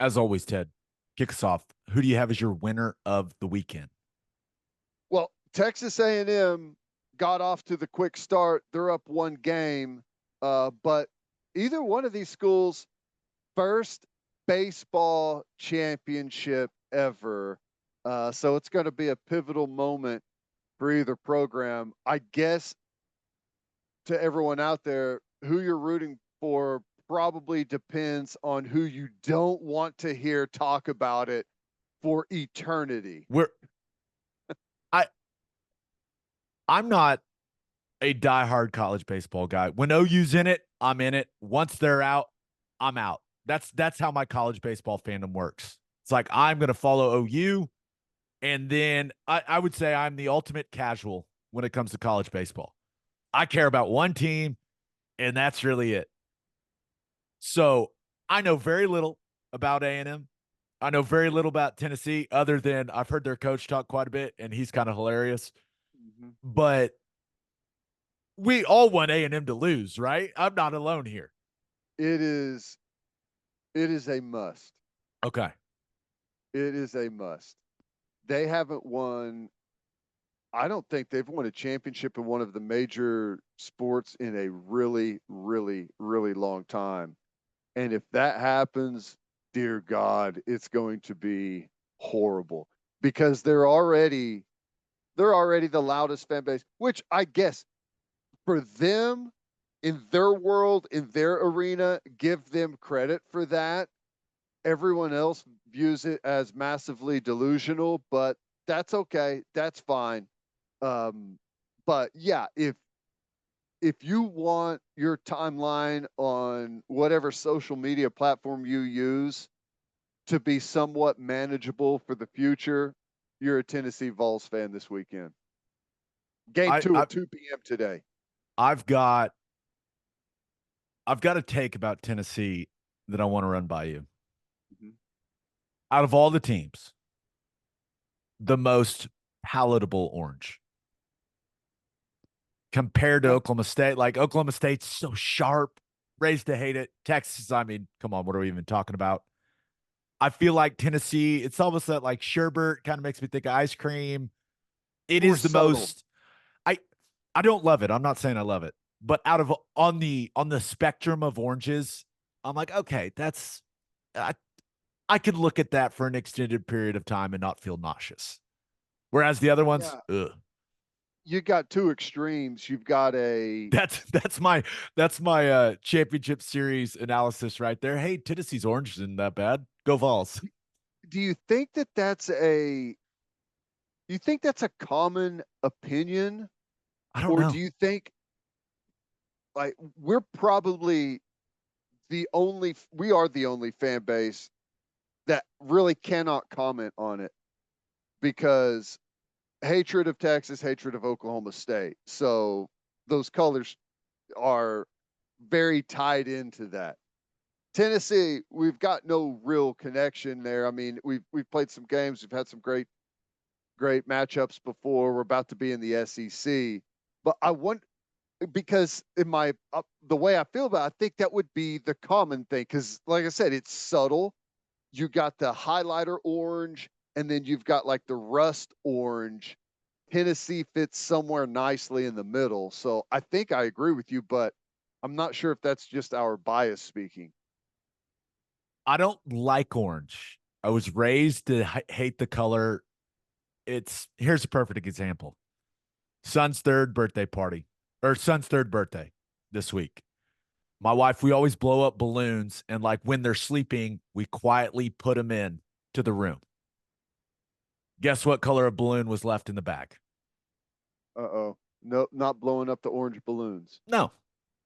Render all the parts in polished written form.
As always, Ted, kick us off. Who do you have as your winner of the weekend? Well, Texas A&M got off to the quick start. They're up one game, but either one of these schools' first baseball championship ever. So it's going to be a pivotal moment for either program. I guess to everyone out there, who you're rooting for probably depends on who you don't want to hear talk about it for eternity. We're I I'm not a diehard college baseball guy. When OU's in it, I'm in it. Once they're out, I'm out. That's how my college baseball fandom works. It's like I'm gonna follow OU, and then I would say I'm the ultimate casual when it comes to college baseball. I care about one team, and that's really it. So I know very little about A&M. I know very little about Tennessee, other than I've heard their coach talk quite a bit, and he's kind of hilarious. Mhm. But we all want A&M to lose, right? I'm not alone here. It is it is a must. Okay. It is a must. They haven't won. I don't think they've won a championship in one of the major sports in a really, really, really long time. And if that happens, dear God, it's going to be horrible because they're already the loudest fan base, which I guess for them in their world, in their arena, give them credit for that. Everyone else views it as massively delusional, but that's okay. That's fine. Um, but yeah, if you want your timeline on whatever social media platform you use to be somewhat manageable for the future, you're a Tennessee Vols fan this weekend. Game I, two I at 2 p.m. today. I've got I've got a take about Tennessee that I want to run by you. Mhm. Out of all the teams, the most palatable orange compared to Yeah. Oklahoma State. Like Oklahoma State's so sharp, raised to hate it. Texas, I mean, come on, what are we even talking about? I feel like Tennessee, it's almost that like sherbet kind of makes me think of ice cream. It More is the subtle. most I I don't love it. I'm not saying I love it, but out of on the spectrum of oranges, I'm like, okay, that's I I could look at that for an extended period of time and not feel nauseous. Whereas the other ones, Yeah. ugh. You got two extremes. You've got a That's my championship series analysis right there. Hey, Tennessee's orange isn't that bad. Go Vols. do you think that that's a you think that's a common opinion, I don't or do know. you think like we are the only fan base that really cannot comment on it because hatred of Texas, hatred of Oklahoma State. So those colors are very tied into that. Tennessee, we've got no real connection there. I mean, we've played some games, we've had some great matchups before. We're about to be in the SEC, but I want because in my the way I feel about it, I think that would be the common thing because, like I said, it's subtle. You got the highlighter orange, and then you've got like the rust orange. Tennessee fits somewhere nicely in the middle. So I think I agree with you, but I'm not sure if that's just our bias speaking. I don't like orange. I was raised to hate the color. It's here's a perfect example. Son's third birthday party or son's third birthday this week. My wife, we always blow up balloons and like when they're sleeping, we quietly put them in to the room. Guess what color of balloon was left in the bag? Uh-oh. No, not blowing up the orange balloons. No,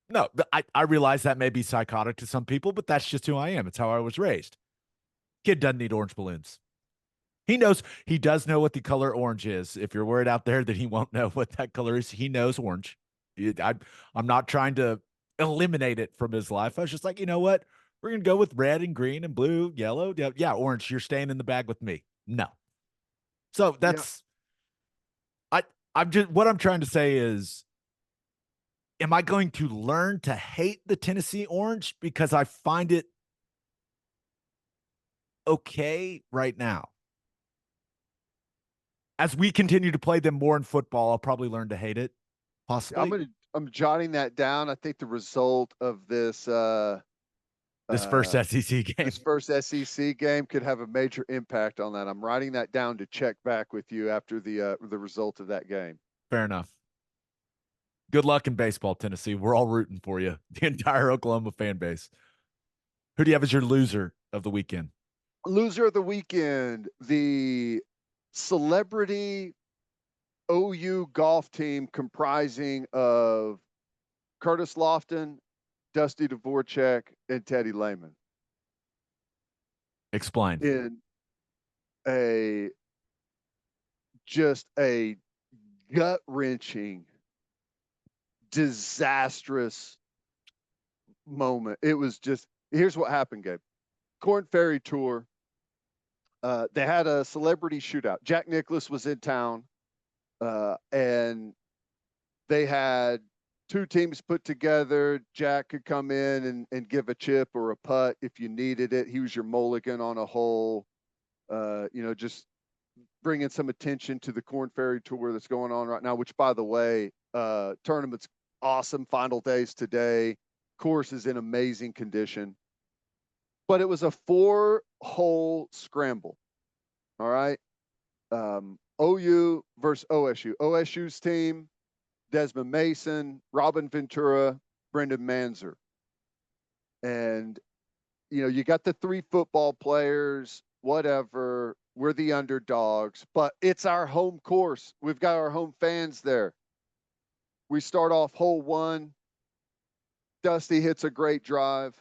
no. I realize that may be psychotic to some people, but that's just who I am. It's how I was raised. Kid doesn't need orange balloons. He does know what the color orange is. If you're worried out there that he won't know what that color is, he knows orange. I'm not trying to eliminate it from his life. I was just like, you know what? We're going to go with red and green and blue, yellow. Yeah, yeah, orange. You're staying in the bag with me. No. So Yeah. I, I'm just, what I'm trying to say is, am I going to learn to hate the Tennessee orange because I find it okay right now. As we continue to play them more in football, I'll probably learn to hate it, possibly. I'm jotting that down. I think the result of This first uh, SEC game. this first SEC game could have a major impact on that. I'm writing that down to check back with you after the result of that game. Fair enough. Good luck in baseball, Tennessee. We're all rooting for you, the entire Oklahoma fan base. Who do you have as your loser of the weekend? Loser of the weekend, the celebrity OU golf team comprising of Curtis Lofton, Dusty Dvorak, and Teddy Lehman. Explain. In just a gut-wrenching, disastrous moment. It was just, here's what happened, Gabe. Corn Ferry Tour, they had a celebrity shootout. Jack Nicklaus was in town, and they had two teams put together. Jack could come in and give a chip or a putt if you needed it. He was your mulligan on a hole, just bringing some attention to the Corn Ferry Tour that's going on right now, which, by the way, tournament's awesome. Final days today. Course is in amazing condition. But it was a 4-hole scramble. All right. OU versus OSU. OSU's team, Desmond Mason, Robin Ventura, Brendan Manzer. And, you got the 3 football players, whatever. We're the underdogs, but it's our home course. We've got our home fans there. We start off hole 1. Dusty hits a great drive.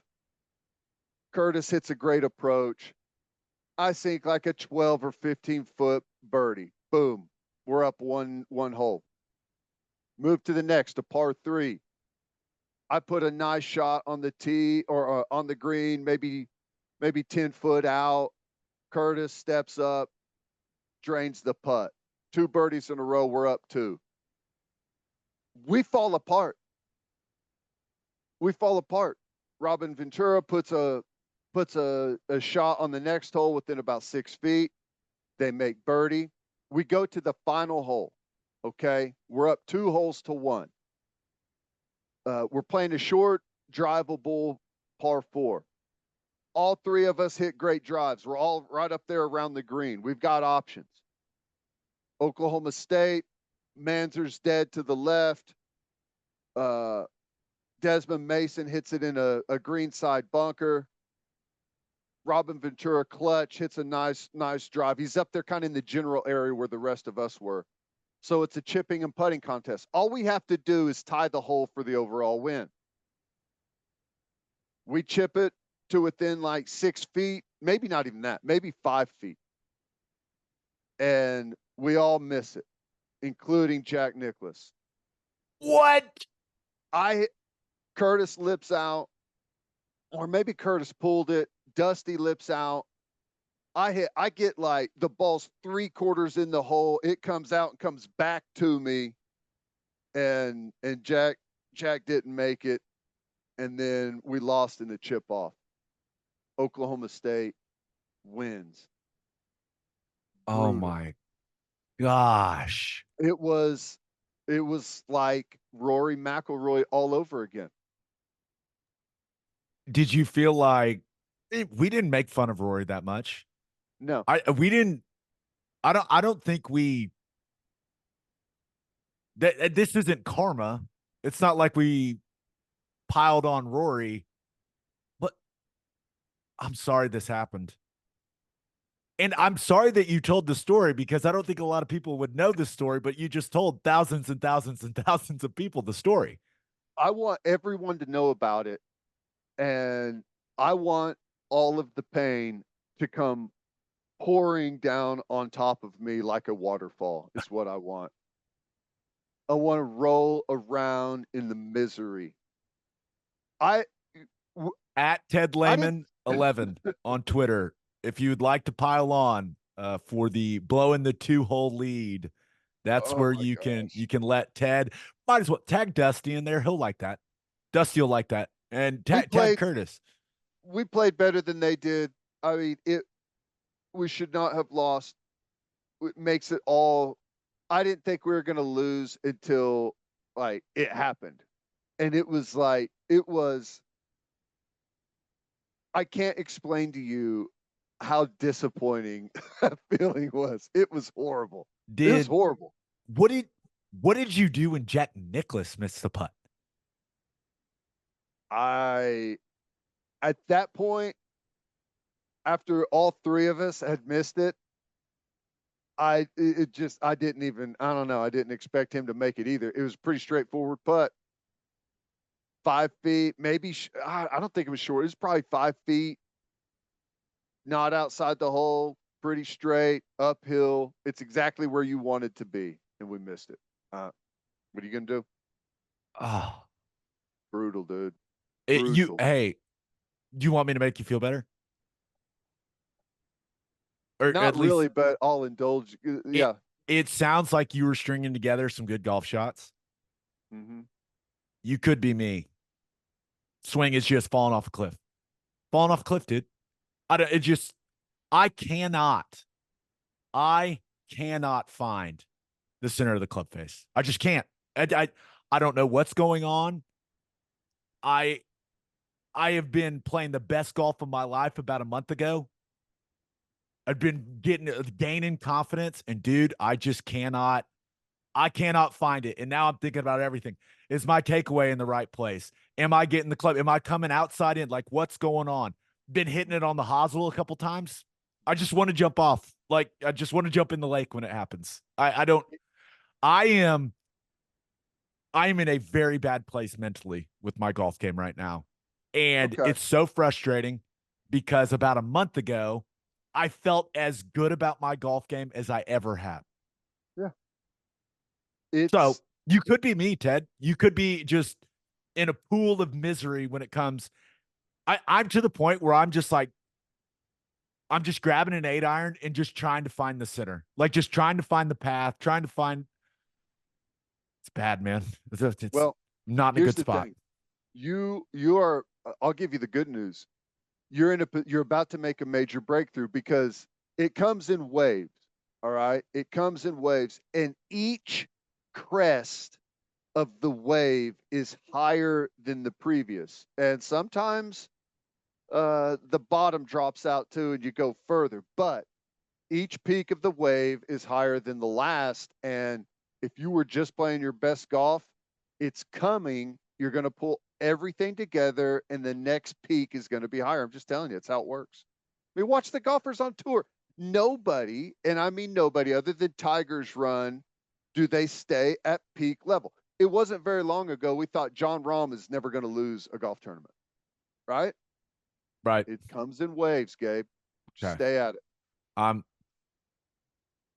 Curtis hits a great approach. I sink like a 12 or 15 foot birdie. Boom. We're up one hole. Move to the next, a par 3. I put a nice shot on the tee or on the green, maybe 10 foot out. Curtis steps up, drains the putt. 2 birdies in a row. We're up 2. We fall apart. Robin Ventura puts a shot on the next hole within about 6 feet. They make birdie. We go to the final hole. Okay. We're up 2 holes to 1. We're playing a short, drivable par 4. All 3 of us hit great drives. We're all right up there around the green. We've got options. Oklahoma State, Manzer's dead to the left. Desmond Mason hits it in a greenside bunker. Robin Ventura clutch hits a nice drive. He's up there kind of in the general area where the rest of us were. So it's a chipping and putting contest. All we have to do is tie the hole for the overall win. We chip it to within like 6 feet, maybe not even that, maybe 5 feet. And we all miss it, including Jack Nicklaus. What? Curtis lips out, or maybe Curtis pulled it. Dusty lips out. I get like the ball's 3/4 in the hole. It comes out and comes back to me. And Jack didn't make it. And then we lost in the chip off. Oklahoma State wins. Oh Brutal. my gosh. It was like Rory McIlroy all over again. Did you feel like we didn't make fun of Rory that much? No. We didn't. I don't think we. This isn't karma. It's not like we piled on Rory, but I'm sorry this happened. And I'm sorry that you told the story because I don't think a lot of people would know the story, but you just told thousands and thousands and thousands of people the story. I want everyone to know about it. And I want all of the pain to come pouring down on top of me like a waterfall is what I want. I want to roll around in the misery. At Ted Lehman 11 on Twitter, if you'd like to pile on for the blowing the 2-hole lead, that's where you can let Ted. Might as well tag Dusty in there. He'll like that. Dusty will like that. And tag Curtis. We played better than they did. I mean, we should not have lost. It makes it all. I didn't think we were going to lose until like it happened. And it was like, it was, I can't explain to you how disappointing that feeling was. It was horrible. It was Did horrible. what did what did you do when Jack Nicklaus missed the putt? I, at that point, after all three of us had missed it, it just, I didn't even, I don't know. I didn't expect him to make it either. It was a pretty straightforward putt. 5 feet, maybe, I don't think it was short. It was probably 5 feet, not outside the hole, pretty straight, uphill. It's exactly where you wanted to be, and we missed it. What are you going to do? Oh, Brutal, dude. you Brutal. hey, do you want me to make you feel better? Or Not at least really, but I'll indulge. it Yeah. it sounds like you were stringing together some good golf shots. Mm-hmm. You could be me. Swing is just falling off a cliff. Falling off a cliff, dude. I don't, it just I cannot I cannot find the center of the club face. I just can't. I don't know what's going on. I I have been playing the best golf of my life about a month ago. I've been gaining confidence, and dude, I cannot find it. And now I'm thinking about everything. Is my takeaway in the right place? Am I getting the club? Am I coming outside in? Like, what's going on? Been hitting it on the hosel a couple times. I just want to jump off. Like, I just want to jump in the lake when it happens. I don't. I am. I am in a very bad place mentally with my golf game right now, and Okay. it's so frustrating because about a month ago, I felt as good about my golf game as I ever have. Yeah. So It's you could be me, Ted. You could be just in a pool of misery when it comes. I'm to the point where I'm just like, I'm just grabbing an 8 iron and just trying to find the center, like just trying to find the path, trying to find. It's bad, man. It's well, not in a here's good the spot. thing. You are, I'll give you the good news. You're about to make a major breakthrough because it comes in waves. All right. It comes in waves, and each crest of the wave is higher than the previous. And sometimes the bottom drops out too, and you go further. But each peak of the wave is higher than the last. And if you were just playing your best golf, it's coming. You're going to pull everything together, and the next peak is going to be higher. I'm just telling you, it's how it works. I mean, watch the golfers on tour. Nobody, and I mean nobody, other than Tiger's run, do they stay at peak level. It wasn't very long ago we thought John Rahm is never going to lose a golf tournament, right? Right. It comes in waves, Gabe. Okay. Stay at it. I'm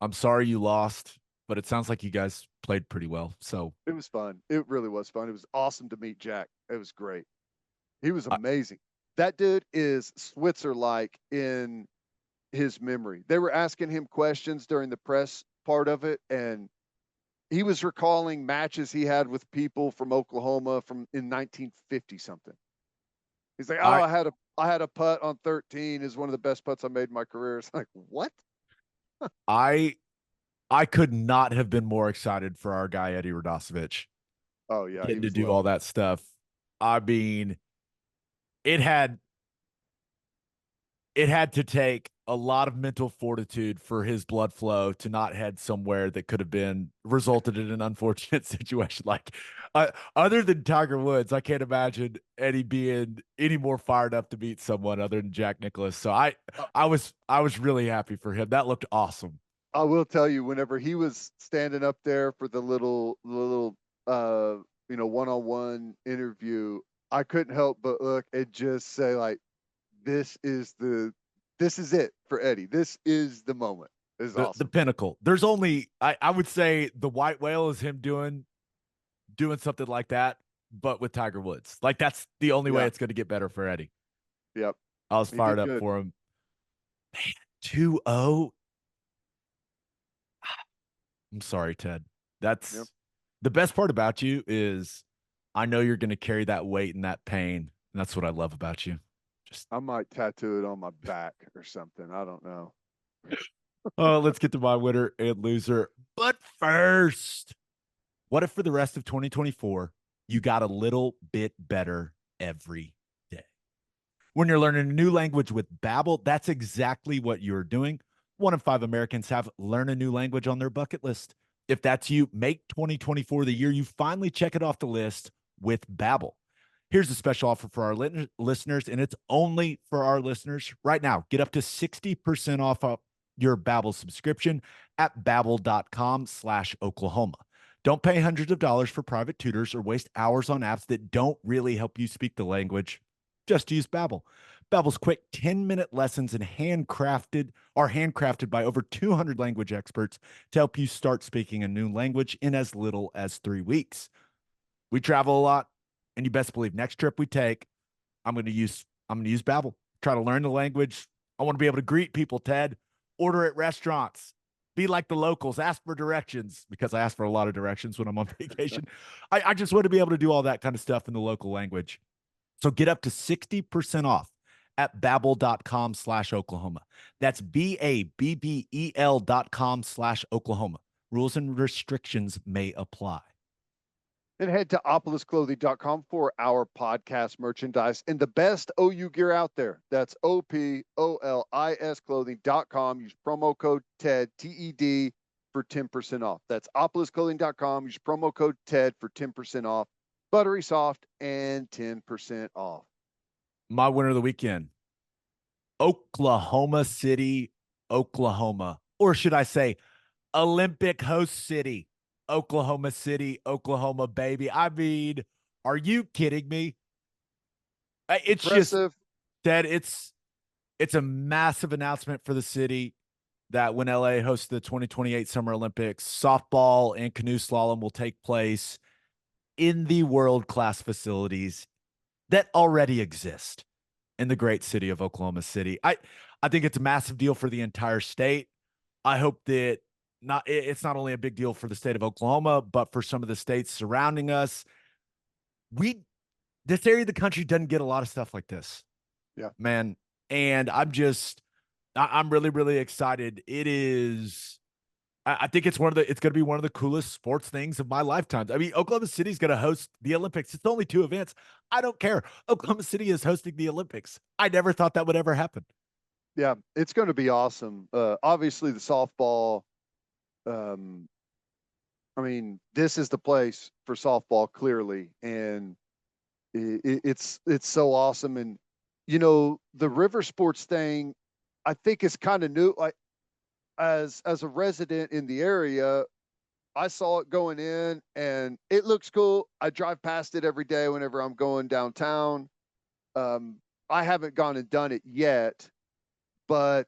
I'm sorry you lost, but it sounds like you guys played pretty well. So It was fun. It really was fun. It was awesome to meet Jack. It was great. He was I, amazing. That dude is Switzer like in his memory. They were asking him questions during the press part of it, and he was recalling matches he had with people from Oklahoma from in 1950 something. He's like, "Oh, I I had a putt on 13 is one of the best putts I made in my career." It's like, "What?" I I could not have been more excited for our guy Eddie Radosevich Oh yeah, he getting to was do all loving it. that stuff. I mean, it had it had to take a lot of mental fortitude for his blood flow to not head somewhere that could have been resulted in an unfortunate situation. Like, other than Tiger Woods, I can't imagine Eddie being any more fired up to meet someone other than Jack Nicklaus. So Uh, I was really happy for him. That looked awesome. I will tell you, whenever he was standing up there for the little one-on-one interview, I couldn't help but look and just say like, this is it for Eddie. This is the moment. This is The awesome. pinnacle. There's only I would say the white whale is him doing something like that, but with Tiger Woods. Like that's the only way Yeah. it's going to get better for Eddie. Yep. I was He fired did up good. for him. 2-0. I'm sorry, Ted. Yep. That's the best part about you is I know you're going to carry that weight and that pain. And that's what I love about you. Just I might tattoo it on my back or something. I don't know. Let's get to my winner and loser. But first, what if for the rest of 2024, you got a little bit better every day? When you're learning a new language with Babbel, that's exactly what you're doing. 1 in 5 Americans have learn a new language on their bucket list. If that's you, make 2024 the year you finally check it off the list with Babbel. Here's a special offer for our listeners, and it's only for our listeners right now. Get up to 60% off your Babbel subscription at babbel.com/Oklahoma. Don't pay hundreds of dollars for private tutors or waste hours on apps that don't really help you speak the language. Just use Babbel. Babbel's quick 10-minute lessons and handcrafted by over 200 language experts to help you start speaking a new language in as little as 3 weeks. We travel a lot, and you best believe next trip we take, I'm going to use Babbel. Try to learn the language. I want to be able to greet people, Ted. Order at restaurants. Be like the locals. Ask for directions, because I ask for a lot of directions when I'm on vacation. I just want to be able to do all that kind of stuff in the local language. So get up to 60% off at babbel.com/Oklahoma. That's BABBEL.com/Oklahoma. Rules and restrictions may apply. And head to opolisclothing.com for our podcast merchandise and the best OU gear out there. That's OPOLIS clothing.com. Use promo code TED, TED, for 10% off. That's opolisclothing.com. Use promo code TED for 10% off. Buttery soft and 10% off. My winner of the weekend, Oklahoma City, Oklahoma. Or should I say Olympic host city, Oklahoma City, Oklahoma, baby. I mean, are you kidding me? It's Impressive. just that it's a massive announcement for the city that when LA hosts the 2028 Summer Olympics, softball and canoe slalom will take place in the world-class facilities that already exist in the great city of Oklahoma City. I think it's a massive deal for the entire state. I hope that it's not only a big deal for the state of Oklahoma, but for some of the states surrounding us. This area of the country doesn't get a lot of stuff like this. Yeah, man. And I'm really, really excited. It is, I think it's going to be one of the coolest sports things of my lifetime. I mean, Oklahoma City is going to host the Olympics. It's only 2 events. I don't care. Oklahoma City is hosting the Olympics. I never thought that would ever happen. Yeah, it's going to be awesome. Obviously the softball, I mean, this is the place for softball clearly. And it's so awesome. And, you know, the river sports thing, I think is kind of new. Like as a resident in the area, I saw it going in and it looks cool. I drive past it every day whenever I'm going downtown. I haven't gone and done it yet, but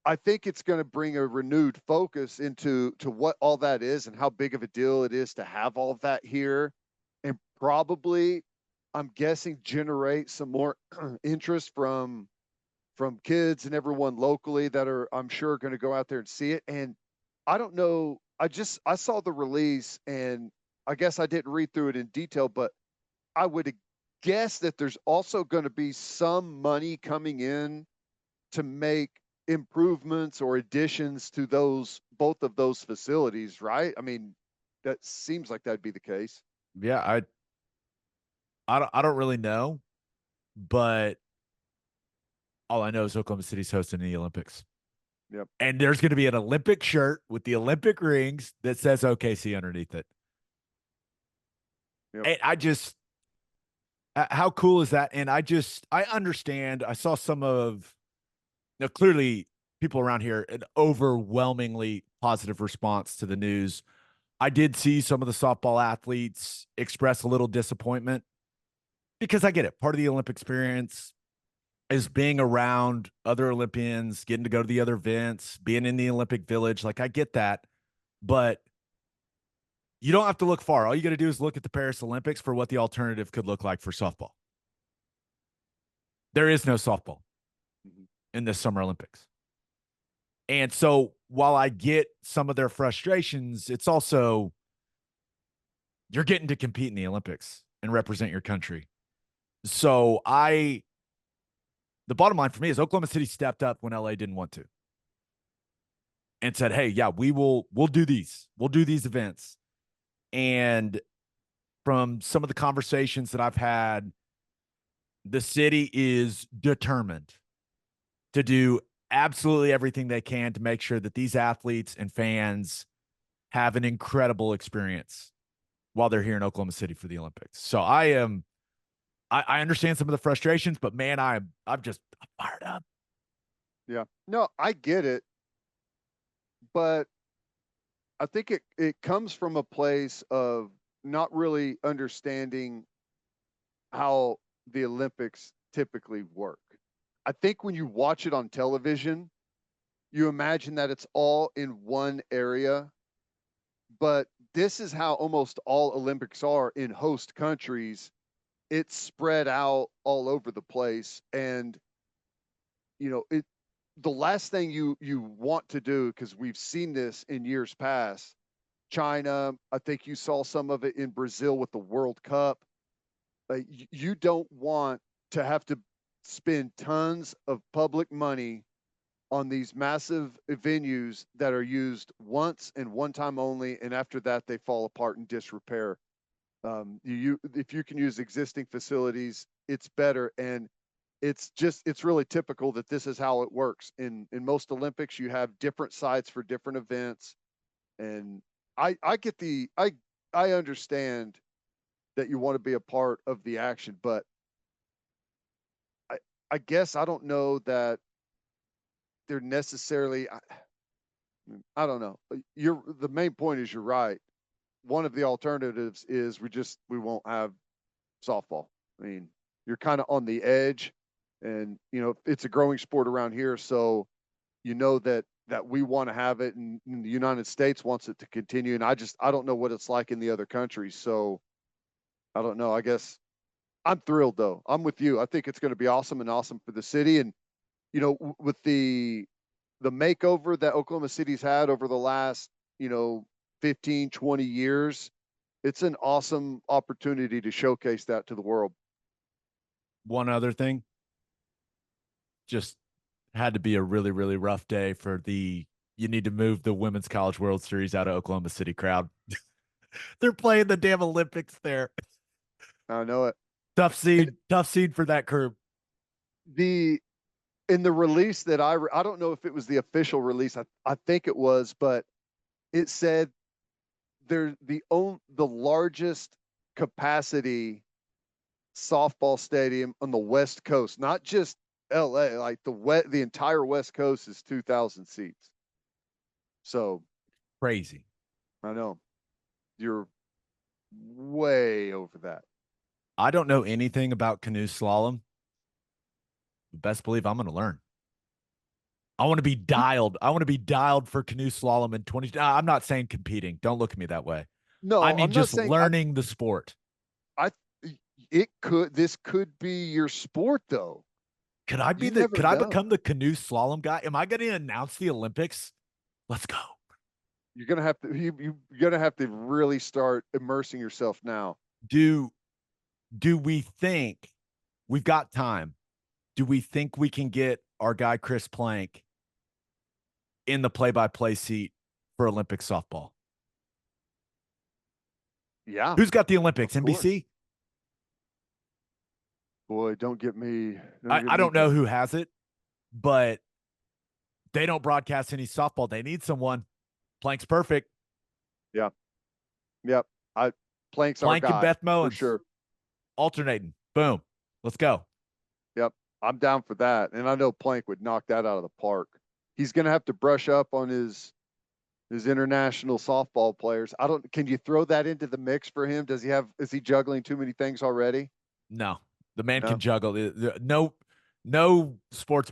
I think it's going to bring a renewed focus into what all that is and how big of a deal it is to have all of that here, and probably, I'm guessing, generate some more interest from kids and everyone locally that are, I'm sure, going to go out there and see it. And I don't know, I saw the release and I guess I didn't read through it in detail, but I would guess that there's also going to be some money coming in to make improvements or additions to both of those facilities, right? I mean, that seems like that'd be the case. Yeah, I don't really know, but all I know is Oklahoma City's hosting the Olympics. Yep. And there's going to be an Olympic shirt with the Olympic rings that says OKC underneath it. Yep. And how cool is that? And I understand. I saw clearly people around here, an overwhelmingly positive response to the news. I did see some of the softball athletes express a little disappointment, because I get it. Part of the Olympic experience is being around other Olympians, getting to go to the other events, being in the Olympic Village. Like, I get that, but you don't have to look far. All you got to do is look at the Paris Olympics for what the alternative could look like for softball. There is no softball in this Summer Olympics. And so while I get some of their frustrations, it's also, you're getting to compete in the Olympics and represent your country. So the bottom line for me is Oklahoma City stepped up when LA didn't want to. and said, "Hey, yeah, we'll do these. We'll do these events." And from some of the conversations that I've had, the city is determined to do absolutely everything they can to make sure that these athletes and fans have an incredible experience while they're here in Oklahoma City for the Olympics. So I understand some of the frustrations, but man, I'm just fired up. Yeah. No, I get it, but I think it comes from a place of not really understanding how the Olympics typically work. I think when you watch it on television, you imagine that it's all in one area, but this is how almost all Olympics are in host countries. It's spread out all over the place. And, the last thing you want to do, because we've seen this in years past, China, I think you saw some of it in Brazil with the World Cup. You don't want to have to spend tons of public money on these massive venues that are used once and one time only, and after that they fall apart in disrepair. If you can use existing facilities, it's better. And it's really typical that this is how it works. In most Olympics, you have different sites for different events. And I understand that you want to be a part of the action, but I guess I don't know that they're necessarily, I don't know. The main point is you're right. One of the alternatives is we won't have softball. I mean, you're kind of on the edge, and it's a growing sport around here. So, that we want to have it, and the United States wants it to continue. And I don't know what it's like in the other countries. So I don't know. I guess I'm thrilled though. I'm with you. I think it's going to be awesome and awesome for the city. And, with the makeover that Oklahoma City's had over the last, 15, 20 years, it's an awesome opportunity to showcase that to the world. One other thing, just had to be a really, really rough day for you need to move the Women's College World Series out of Oklahoma City crowd. They're playing the damn Olympics there. I know it. Tough seed for that crew. In the release that I don't know if it was the official release. I think it was, but it said they're the largest capacity softball stadium on the West Coast, not just LA, like the entire West Coast is 2,000 seats. So crazy. I know. You're way over that. I don't know anything about canoe slalom. Best believe I'm going to learn. I want to be dialed. I want to be dialed for canoe slalom in 20. I'm not saying competing. Don't look at me that way. No, I mean I'm just learning the sport. This could be your sport though. Could I become the canoe slalom guy? Am I going to announce the Olympics? Let's go. You're going to have to, you're going to have to really start immersing yourself now. Do we think we've got time? Do we think we can get our guy Chris Plank in the play-by-play seat for Olympic softball? Yeah. Who's got the Olympics? NBC? Boy, don't get me. I don't know who has it, but they don't broadcast any softball. They need someone. Plank's perfect. Yeah. Yep. Plank's Plank our guy, and Beth Mowens. for sure. Alternating. Boom. Let's go. Yep. I'm down for that. And I know Plank would knock that out of the park. He's going to have to brush up on his international softball players. Can you throw that into the mix for him? Is he juggling too many things already? No. The man can juggle. No sports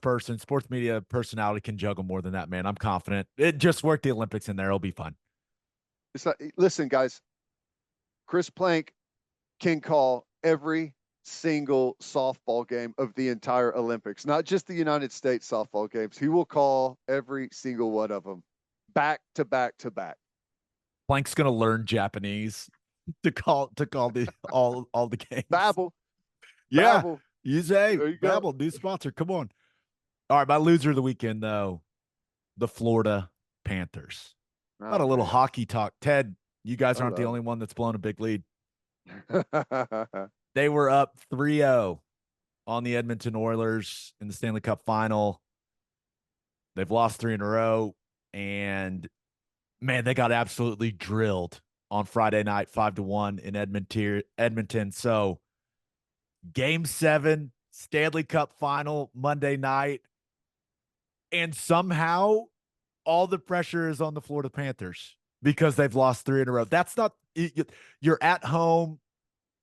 media personality can juggle more than that man. I'm confident. It just worked the Olympics in there. It'll be fun. Listen, guys, Chris Plank can call every single softball game of the entire Olympics, not just the United States softball games. He will call every single one of them back to back to back. Plank's going to learn Japanese to call all the games. Babble. Yeah. Babble. You say Babble, new sponsor. Come on. All right, my loser of the weekend though, the Florida Panthers. Oh, About a little man. hockey talk. Ted, you guys I aren't the love only one that's blown a big lead. it. They were up 3-0 on the Edmonton Oilers in the Stanley Cup Final. They've lost 3 in a row, and man, they got absolutely drilled on Friday night, 5-1 in Edmonton. So, Game 7, Stanley Cup Final Monday night, and somehow all the pressure is on the Florida Panthers because they've lost 3 in a row. That's not you're at home.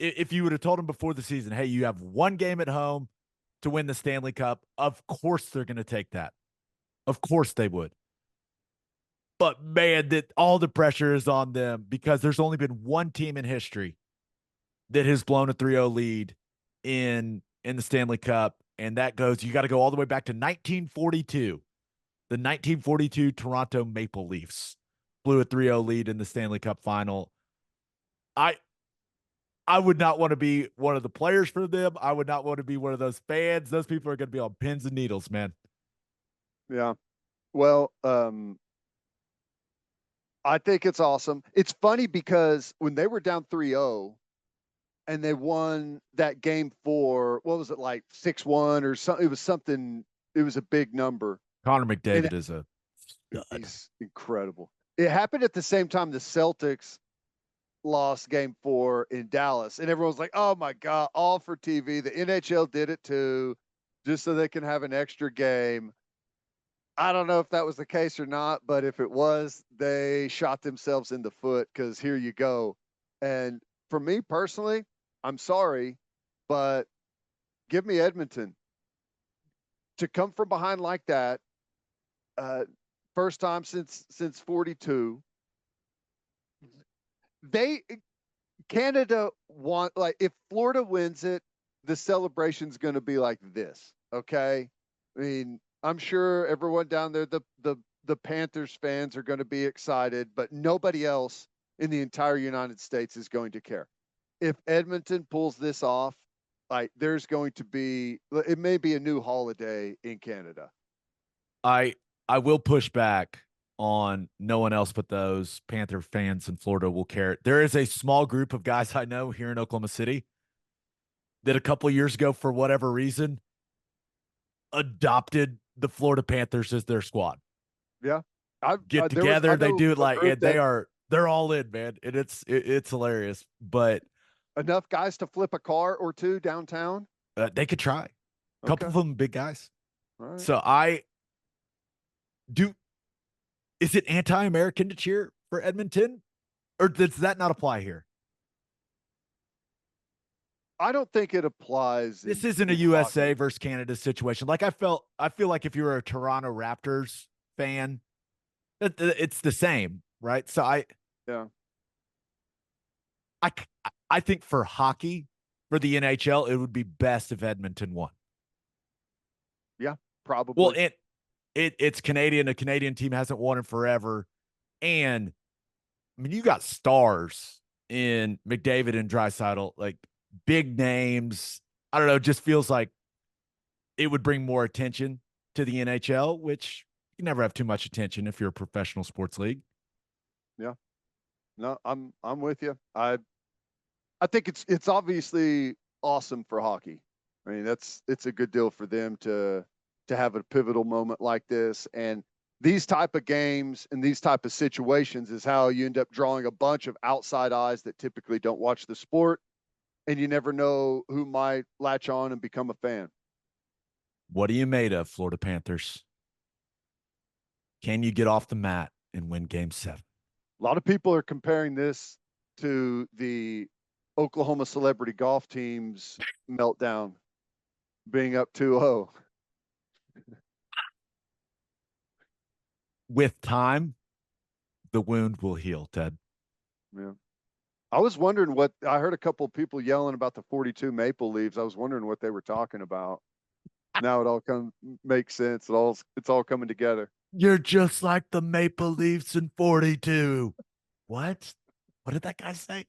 If you would have told them before the season, hey, you have one game at home to win the Stanley Cup, of course they're going to take that. Of course they would. But man, that all the pressure is on them because there's only been one team in history that has blown a 3-0 lead in the Stanley Cup, and that goes, you got to go all the way back to 1942. The 1942 Toronto Maple Leafs blew a 3-0 lead in the Stanley Cup Final. I would not want to be one of the players for them. I would not want to be one of those fans. Those people are going to be on pins and needles, man. Yeah. Well, I think it's awesome. It's funny because when they were down 3-0 and they won that game 4, what was it, like 6-1 or something? It was something, it was a big number. Connor McDavid is a stud. He's incredible. It happened at the same time the Celtics lost game 4 in Dallas, and everyone's like, oh my God, all for TV. The NHL did it too, just so they can have an extra game. I don't know if that was the case or not, but if it was, they shot themselves in the foot because here you go. And for me personally, I'm sorry, but give me Edmonton. To come from behind like that, first time since 42. Canada want, like, if Florida wins it, the celebration's going to be like this. Okay. I mean, I'm sure everyone down there, the Panthers fans are going to be excited, but nobody else in the entire United States is going to care. If Edmonton pulls this off, like, there's going to be, it may be a new holiday in Canada. I will push back on no one else but those Panther fans in Florida will care. There is a small group of guys I know here in Oklahoma City that a couple years ago, for whatever reason, adopted the Florida Panthers as their squad. Yeah. Get together, they do it like they're all in, man. And it's hilarious. But enough guys to flip a car or two downtown. They could try. A couple of them big guys. Right. So is it anti-American to cheer for Edmonton? Or does that not apply here? I don't think it applies. This isn't a USA versus Canada situation. Like I feel like if you were a Toronto Raptors fan, it's the same, right? So I think for hockey, for the NHL, it would be best if Edmonton won. Yeah, probably. Well, it's Canadian. A Canadian team hasn't won in forever. And I mean, you got stars in McDavid and Draisaitl, like big names. I don't know. It just feels like it would bring more attention to the NHL, which you never have too much attention if you're a professional sports league. Yeah. No, I'm with you. I think it's obviously awesome for hockey. I mean, it's a good deal for them to have a pivotal moment like this. And these type of games and these type of situations is how you end up drawing a bunch of outside eyes that typically don't watch the sport. And you never know who might latch on and become a fan. What are you made of, Florida Panthers? Can you get off the mat and win Game 7? A lot of people are comparing this to the Oklahoma celebrity golf team's meltdown, being up 2-0. With time, the wound will heal, Ted. Yeah. I was wondering what I heard a couple of people yelling about the 42 Maple Leaves. I was wondering what they were talking about. Now it all makes sense. It's all coming together. You're just like the Maple Leafs in 42. What? What did that guy say?